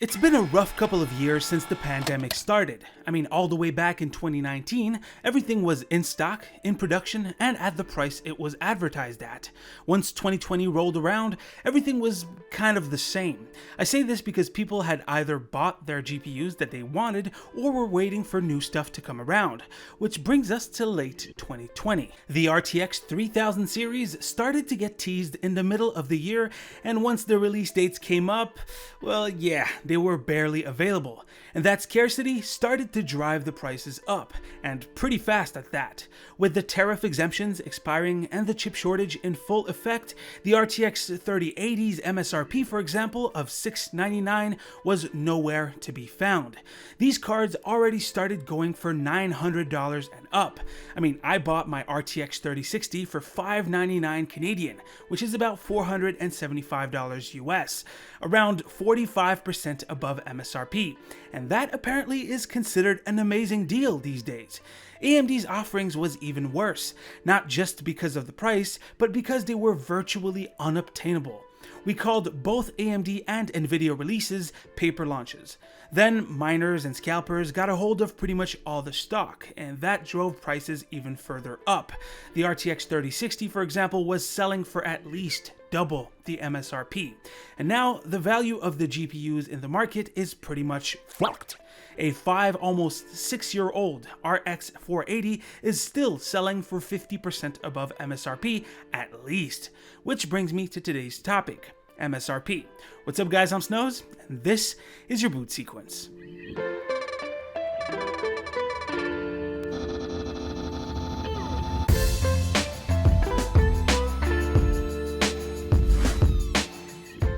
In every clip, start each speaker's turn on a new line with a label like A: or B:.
A: It's been a rough couple of years since the pandemic started. I mean, all the way back in 2019, everything was in stock, in production, and at the price it was advertised at. Once 2020 rolled around, everything was kind of the same. I say this because people had either bought their GPUs that they wanted or were waiting for new stuff to come around, which brings us to late 2020. The RTX 3000 series started to get teased in the middle of the year, and once the release dates came up, well, yeah, they were barely available, and that scarcity started to drive the prices up, and pretty fast at that. With the tariff exemptions expiring and the chip shortage in full effect, the RTX 3080's MSRP, for example, of $699 was nowhere to be found. These cards already started going for $900 and up. I mean, I bought my RTX 3060 for $599 Canadian, which is about $475 US, around 45% above MSRP, and that apparently is considered an amazing deal these days. AMD's offerings was even worse, not just because of the price, but because they were virtually unobtainable. We called both AMD and NVIDIA releases paper launches. Then miners and scalpers got a hold of pretty much all the stock, and that drove prices even further up. The RTX 3060, for example, was selling for at least double the MSRP. And now the value of the GPUs in the market is pretty much fucked. A almost 6-year-old RX 480 is still selling for 50% above MSRP at least. Which brings me to today's topic, MSRP. What's up guys, I'm Snows, and this is your boot sequence.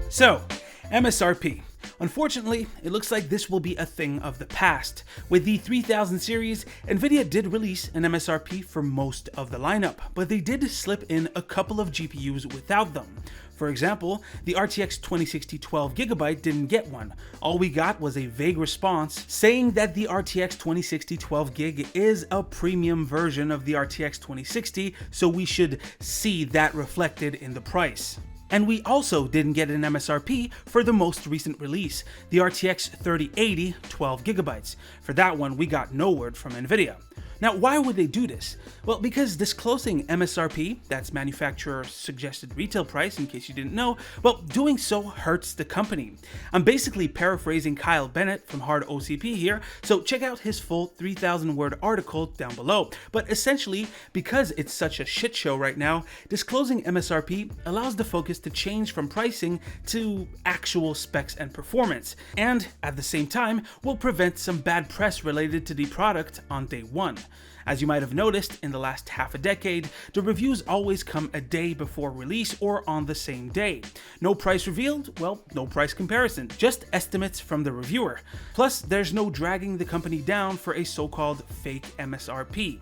A: So, MSRP. Unfortunately, it looks like this will be a thing of the past. With the 3000 series, NVIDIA did release an MSRP for most of the lineup, but they did slip in a couple of GPUs without them. For example, the RTX 2060 12GB didn't get one. All we got was a vague response saying that the RTX 2060 12GB is a premium version of the RTX 2060, so we should see that reflected in the price. And we also didn't get an MSRP for the most recent release, the RTX 3080 12GB. For that one, we got no word from NVIDIA. Now, why would they do this? Well, because disclosing MSRP, that's manufacturer suggested retail price in case you didn't know, well, doing so hurts the company. I'm basically paraphrasing Kyle Bennett from Hard OCP here, so check out his full 3,000 word article down below. But essentially, because it's such a shit show right now, disclosing MSRP allows the focus to change from pricing to actual specs and performance, and at the same time will prevent some bad press related to the product on day one. As you might have noticed, in the last half a decade, the reviews always come a day before release or on the same day. No price revealed? Well, no price comparison, just estimates from the reviewer. Plus, there's no dragging the company down for a so-called fake MSRP.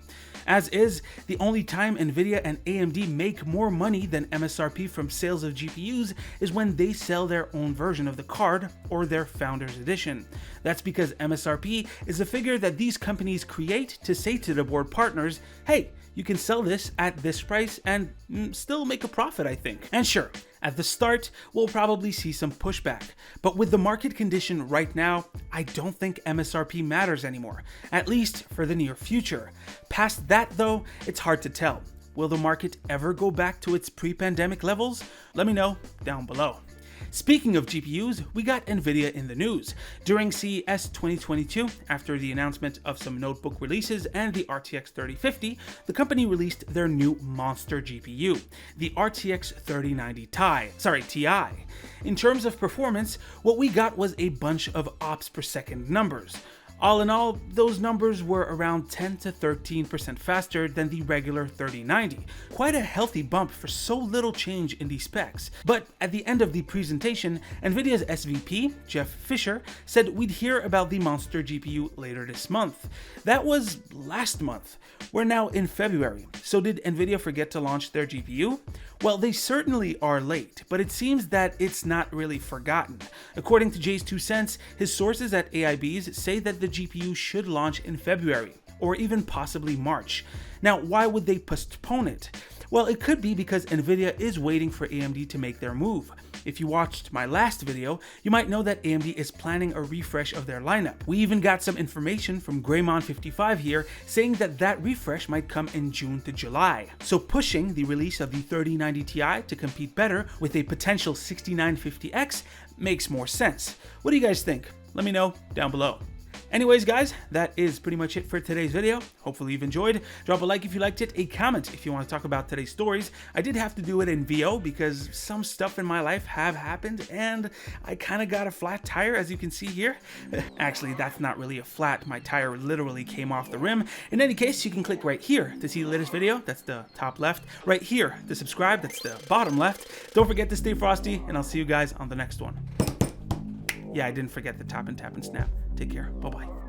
A: As is, the only time NVIDIA and AMD make more money than MSRP from sales of GPUs is when they sell their own version of the card or their Founders Edition. That's because MSRP is a figure that these companies create to say to the board partners, hey, you can sell this at this price and still make a profit, I think. And sure, at the start, we'll probably see some pushback, but with the market condition right now, I don't think MSRP matters anymore, at least for the near future. Past that though, it's hard to tell. Will the market ever go back to its pre-pandemic levels? Let me know down below. Speaking of GPUs, we got NVIDIA in the news. During CES 2022, after the announcement of some notebook releases and the RTX 3050, the company released their new monster GPU, the RTX 3090 Ti. In terms of performance, what we got was a bunch of ops per second numbers. All in all, those numbers were around 10 to 13% faster than the regular 3090. Quite a healthy bump for so little change in the specs. But at the end of the presentation, NVIDIA's SVP, Jeff Fisher, said we'd hear about the monster GPU later this month. That was last month. We're now in February, so did NVIDIA forget to launch their GPU? Well, they certainly are late, but it seems that it's not really forgotten. According to Jay's 2 cents, his sources at AIB's say that the GPU should launch in February. or even possibly March. Now, why would they postpone it? Well, it could be because NVIDIA is waiting for AMD to make their move. If you watched my last video, you might know that AMD is planning a refresh of their lineup. We even got some information from Greymon55 here saying that that refresh might come in June to July. So pushing the release of the 3090 Ti to compete better with a potential 6950X makes more sense. What do you guys think? Let me know down below. Anyways guys, that is pretty much it for today's video. Hopefully you've enjoyed. Drop a like if you liked it, a comment if you want to talk about today's stories. I did have to do it in VO because some stuff in my life have happened and I kind of got a flat tire, as you can see here. Actually, that's not really a flat. My tire literally came off the rim. In any case, you can click right here to see the latest video. That's the top left. Right here to subscribe. That's the bottom left. Don't forget to stay frosty and I'll see you guys on the next one. Yeah, I didn't forget the tap and snap. Take care. Bye-bye.